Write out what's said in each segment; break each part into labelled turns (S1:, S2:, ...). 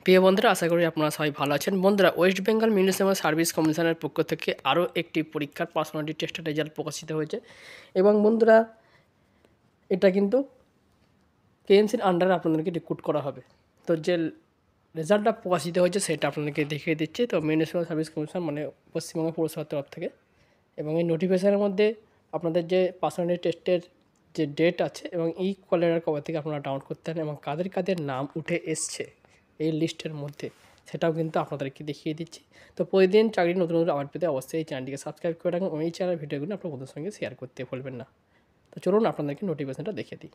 S1: প্রিয় বন্ধুরা, আশা করি আপনারা সবাই ভালো আছেন। বন্ধুরা, ওয়েস্ট বেঙ্গল মিউনিসিপ্যাল সার্ভিস কমিশনের পক্ষ থেকে আরও একটি পরীক্ষার পার্সোনালিটি টেস্টের রেজাল্ট প্রকাশিত হয়েছে। এবং বন্ধুরা, এটা কিন্তু কেএমসির আন্ডারে আপনাদেরকে রিক্রুট করা হবে। তো যে রেজাল্টটা প্রকাশিত হয়েছে সেটা আপনাদেরকে দেখিয়ে দিচ্ছি। তো মিউনিসিপ্যাল সার্ভিস কমিশন মানে পশ্চিমবঙ্গ পৌরসভার তরফ থেকে, এবং এই নোটিফিকেশনের মধ্যে আপনাদের যে পার্সোনালিটি টেস্টের যে ডেট আছে এবং এই কলেরার কবে থেকে আপনারা ডাউনলোড করতে পারেন এবং কাদের কাদের নাম উঠে এসছে এই লিস্টের মধ্যে, সেটাও কিন্তু আপনাদেরকে দেখিয়ে দিচ্ছি। তো প্রতিদিন চাকরির নতুন নতুন আপডেট পেতে অবশ্যই এই চ্যানেলটিকে সাবস্ক্রাইব করে রাখুন এবং এই চ্যানেলের ভিডিওগুলো আপনার বন্ধুদের সঙ্গে শেয়ার করতে ভুলবেন না। তো চলুন আপনাদেরকে নোটিফিকেশনটা দেখিয়ে দিই।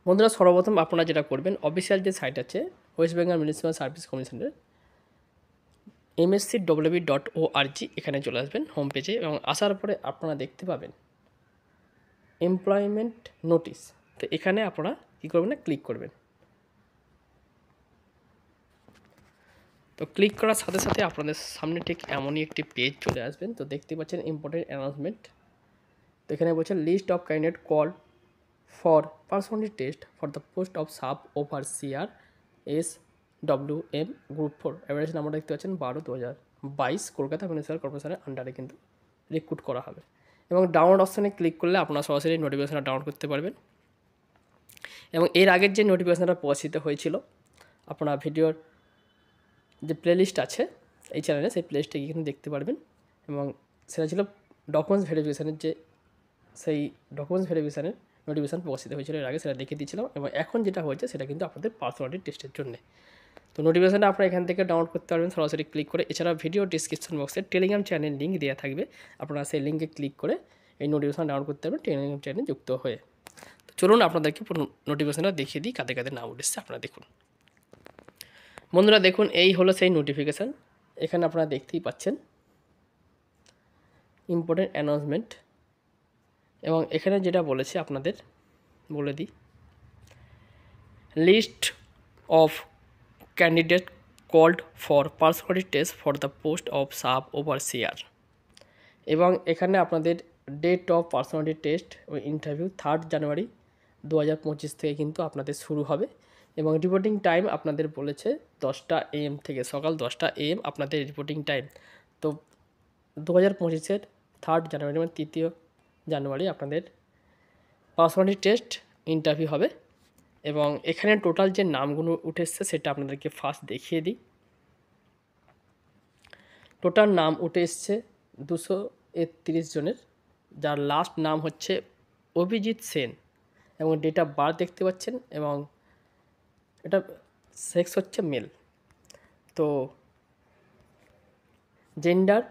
S1: বন্ধুরা, সর্বপ্রথম আপনারা যেটা করবেন, অফিসিয়াল যে সাইট আছে ওয়েস্ট বেঙ্গল মিউনিসিপ্যাল সার্ভিস কমিশনের mscwb.org, এখানে চলে আসবেন হোম পেজে, এবং আসার পরে আপনারা দেখতে পাবেন এমপ্লয়মেন্ট নোটিশ। তো এখানে আপনারা কী করবেন না, ক্লিক করবেন। তো ক্লিক করার সাথে সাথে আপনাদের সামনে ঠিক এমনই একটি পেজ চলে আসবেন। তো দেখতে পাচ্ছেন ইম্পর্টেন্ট অ্যানাউন্সমেন্ট। তো এখানে বলছেন list of candidate call for personality test for the post of sub overseer SWM group 4। Average number দেখতে পাচ্ছেন 12/2022, কলকাতা মিউনিসিপ্যাল কর্পোরেশনের আন্ডারে কিন্তু রিক্রুট করা হবে। এবং ডাউনলোড অপশানে ক্লিক করলে আপনারা সরাসরি নোটিফিকেশনটা ডাউনলোড করতে পারবেন। এবং এর আগের যে নোটিফিকেশনটা প্রকাশিত হয়েছিল, আপনারা ভিডিওর যে প্লেলিস্ট আছে এই চ্যানেলে, সেই প্লেলিস্টে গিয়ে কিন্তু দেখতে পারবেন। এবং সেটা ছিল ডকুমেন্টস ভেরিফিকেশানের সেই ডকুমেন্টস ভেরিফিকেশানের নোটিফিকেশান প্রকাশিত হয়েছিল এর আগে, সেটা দেখিয়ে দিয়েছিলাম। এবং এখন যেটা হয়েছে সেটা কিন্তু আপনাদের পার্সোনালিটি টেস্টের জন্য। তো নোটিফিকেশানটা আপনারা এখান থেকে ডাউনলোড করতে পারবেন সরাসরি ক্লিক করে। এছাড়া ভিডিও ডিসক্রিপশন বক্সে টেলিগ্রাম চ্যানেল লিঙ্ক দেওয়া থাকবে, আপনারা সেই লিঙ্কে ক্লিক করে এই নোটিফিকেশান ডাউনলোড করতে পারবেন টেলিগ্রাম চ্যানেলে যুক্ত হয়ে। তো চলুন আপনাদেরকে নোটিফিকেশানটা দেখিয়ে দিই কাদের কাদের নাম উঠেছে, আপনারা দেখুন। বন্ধুরা দেখুন, এই হলো সেই নোটিফিকেশান। এখানে আপনারা দেখতেই পাচ্ছেন ইম্পর্টেন্ট অ্যানাউন্সমেন্ট। এবং এখানে যেটা বলেছে আপনাদের বলে দিই, list of candidate called for personality test for the post of sub overseer. এবং এখানে আপনাদের ডেট অফ পার্সোনালিটি টেস্ট ও ইন্টারভিউ 3 জানুয়ারি 2025 থেকে কিন্তু আপনাদের শুরু হবে। এবং রিপোর্টিং টাইম আপনাদের বলেছে 10টা AM থেকে, সকাল 10টা AM আপনাদের রিপোর্টিং টাইম। তো 2025-এর 3 জানুয়ারি মানে 3 জানুয়ারি আপনাদের পার্সোনালিটি টেস্ট ইন্টারভিউ হবে। এবং এখানে টোটাল যে নামগুলো উঠে এসছে সেটা আপনাদেরকে ফার্স্ট দেখিয়ে দিই। টোটাল নাম উঠে এসছে 231 জনের, যার লাস্ট নাম হচ্ছে অভিজিৎ সেন। এবং ডেট অফ বার্থ দেখতে পাচ্ছেন, এবং এটা সেক্স হচ্ছে মেল। তো জেন্ডার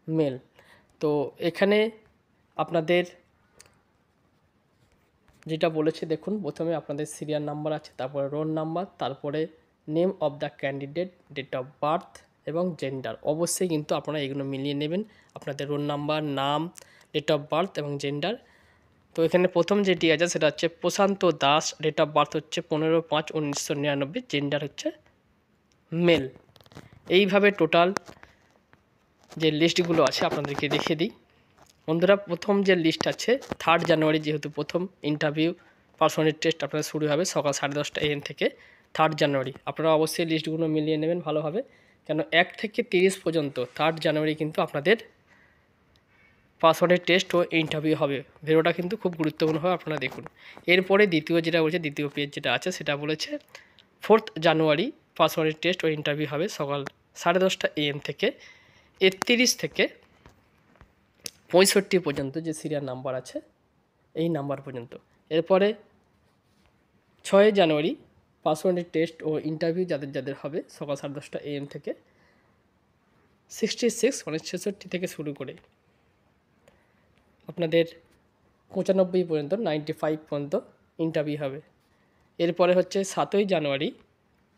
S1: মেল। তো এখানে আপনাদের যেটা বলেছে দেখুন, প্রথমে আপনাদের সিরিয়াল নাম্বার আছে, তারপরে রোল নাম্বার, তারপরে name of the candidate, date of birth এবং জেন্ডার। অবশ্যই কিন্তু আপনারা এগুলো মিলিয়ে নেবেন, আপনাদের রোল নাম্বার, নাম, ডেট অফ বার্থ এবং জেন্ডার। তো এখানে প্রথম যেটি আছে সেটা হচ্ছে Prashant Das, date of birth হচ্ছে 15/5/1999, জেন্ডার হচ্ছে মেল। এইভাবে টোটাল যে লিস্টগুলো আছে আপনাদেরকে দেখিয়ে দিই। বন্ধুরা, প্রথম যে লিস্ট আছে 3 জানুয়ারি, যেহেতু প্রথম ইন্টারভিউ পার্সোনালিটি টেস্ট আপনাদের শুরু হবে সকাল 10:30 AM থেকে 3 জানুয়ারি। আপনারা অবশ্যই লিস্টগুলো মিলিয়ে নেবেন ভালোভাবে, কেন 1 থেকে 30 পর্যন্ত 3 জানুয়ারি কিন্তু আপনাদের পার্সোনালিটি টেস্ট ও ইন্টারভিউ হবে। ভিডিওটা কিন্তু খুব গুরুত্বপূর্ণ হবে, আপনারা দেখুন। এরপরে যেটা বলছে, দ্বিতীয় পেজ যেটা আছে সেটা বলেছে 4 জানুয়ারি পার্সোনালিটি টেস্ট ও ইন্টারভিউ হবে সকাল 10:30 AM থেকে 31 থেকে 65 পর্যন্ত যে সিরিয়াল নাম্বার আছে এই নাম্বার পর্যন্ত। এরপরে 6 জানুয়ারি পার্সোনালিটি টেস্ট ও ইন্টারভিউ যাদের যাদের হবে সকাল 10:30 AM থেকে 66 মানে 66 থেকে শুরু করে আপনাদের 95 পর্যন্ত, 95 পর্যন্ত ইন্টারভিউ হবে। এরপরে হচ্ছে 7 জানুয়ারি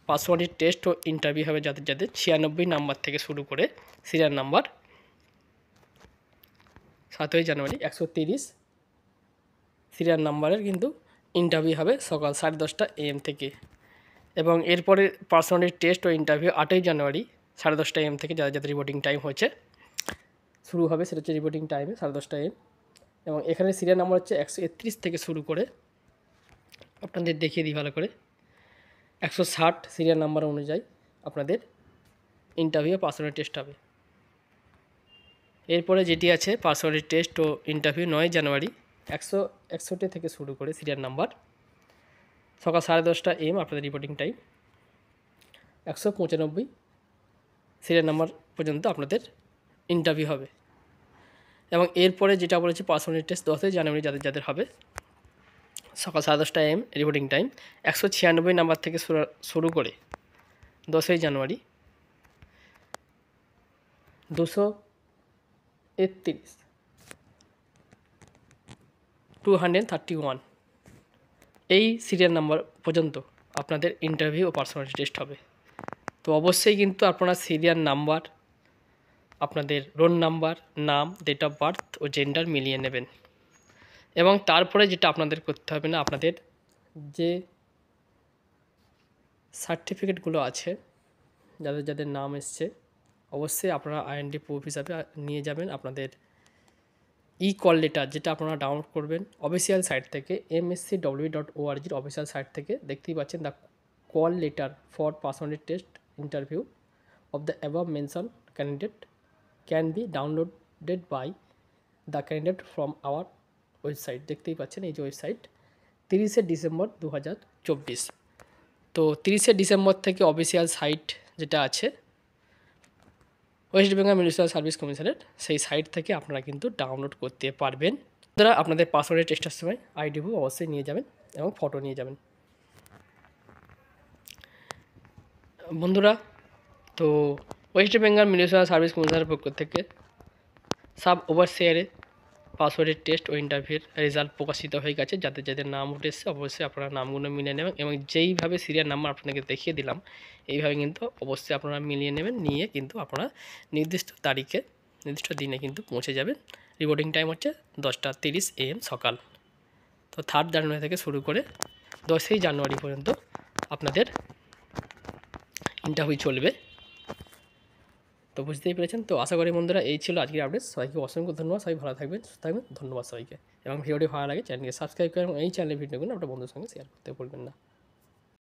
S1: পার্সোনালিটি টেস্ট ও ইন্টারভিউ হবে যাদের যাদের 96 নাম্বার থেকে শুরু করে সিরিয়াল নাম্বার। 7 জানুয়ারি 130 সিরিয়াল নাম্বারের কিন্তু ইন্টারভিউ হবে সকাল 10:30 AM থেকে। এবং এরপরে পার্সোনালিটি টেস্ট ও ইন্টারভিউ 8 জানুয়ারি 10:30 AM থেকে যাদের যাদের রিপোর্টিং টাইম হয়েছে শুরু হবে, সেটা হচ্ছে রিপোর্টিং টাইমে 10:30 AM। এবং এখানে সিরিয়াল নাম্বার হচ্ছে 131 থেকে শুরু করে আপনাদের দেখিয়ে দিই ভালো করে 160 সিরিয়াল নাম্বার অনুযায়ী আপনাদের ইন্টারভিউ পার্সোনাল টেস্ট হবে। এরপরে যেটি আছে পার্সোনাল টেস্ট ও ইন্টারভিউ 9 জানুয়ারি 161 থেকে শুরু করে সিরিয়াল নাম্বার সকাল 10:30 AM আপনাদের রিপোর্টিং টাইম 195 সিরিয়াল নাম্বার পর্যন্ত আপনাদের ইন্টারভিউ হবে। এবং এরপরে যেটা বলেছে পার্সোনাল টেস্ট 10 জানুয়ারি যাদের যাদের হবে সকাল 10:30 AM রিপোর্টিং টাইম 196 নাম্বার থেকে শুরু করে 10 জানুয়ারি 231 এই সিরিয়াল নাম্বার পর্যন্ত আপনাদের ইন্টারভিউ ও পার্সোনালিটি টেস্ট হবে। তো অবশ্যই কিন্তু আপনারা সিরিয়াল নাম্বার, আপনাদের রোল নাম্বার, নাম, ডেট অফ বার্থ ও জেন্ডার মিলিয়ে নেবেন। এবং তারপরে যেটা আপনাদের করতে হবে না, আপনাদের যে সার্টিফিকেটগুলো আছে যাদের যাদের নাম এসছে অবশ্যই আপনারা আইডেন্টি প্রুফ হিসাবে নিয়ে যাবেন আপনাদের কল লেটার, যেটা আপনারা ডাউনলোড করবেন অফিসিয়াল সাইট থেকে mscw.org অফিসিয়াল সাইট থেকে। দেখতেই পাচ্ছেন the call letter for personality test interview of the above mention candidate can be downloaded by the candidate from our website. দেখতেই পাচ্ছেন এই যে ওয়েবসাইট 30 ডিসেম্বর 2024। তো 30 ডিসেম্বর থেকে অফিসিয়াল সাইট যেটা আছে ওয়েস্ট বেঙ্গল মিউনিসিপ্যাল সার্ভিস কমিশনের সেই সাইট থেকে আপনারা কিন্তু ডাউনলোড করতে পারবেন। আপনারা আপনাদের পাসওয়ার্ডের টেস্টের সময় আইডি প্রুফ অবশ্যই নিয়ে যাবেন এবং ফটো নিয়ে যাবেন। বন্ধুরা, তো ওয়েস্ট বেঙ্গল মিউনিসিপ্যাল সার্ভিস কমিশনের পক্ষ থেকে সাব ওভারসিয়ারে পাসওয়ার্ডের টেস্ট ও ইন্টারভিউর রেজাল্ট প্রকাশিত হয়ে গেছে। যাদের যাদের নাম উঠে এসছে অবশ্যই আপনারা নামগুলো মিলিয়ে নেবেন এবং যেইভাবে সিরিয়াল নাম্বার আপনাকে দেখিয়ে দিলাম এইভাবে কিন্তু অবশ্যই আপনারা মিলিয়ে নেবেন, নিয়ে কিন্তু আপনারা নির্দিষ্ট তারিখে নির্দিষ্ট দিনে কিন্তু পৌঁছে যাবেন। রিপোর্টিং টাইম হচ্ছে 10:30 AM সকাল। তো 3 জানুয়ারি থেকে শুরু করে 10 জানুয়ারি পর্যন্ত আপনাদের ইন্টারভিউ চলবে। তো বুঝতেই পেরেছেন। তো আশা করি বন্ধুরা এই ছিল আজকের আপডেট। সবাইকে অসংখ্য ধন্যবাদ। সবাই ভালো থাকবেন, সুস্থ থাকবেন। ধন্যবাদ সবাইকে। এবং ভিডিওটি ভালো লাগে চ্যানেলকে সাবস্ক্রাইব করে এবং এই চ্যানেলের ভিডিওগুলো আপনার বন্ধুদের সঙ্গে শেয়ার করতে ভুলবেন না।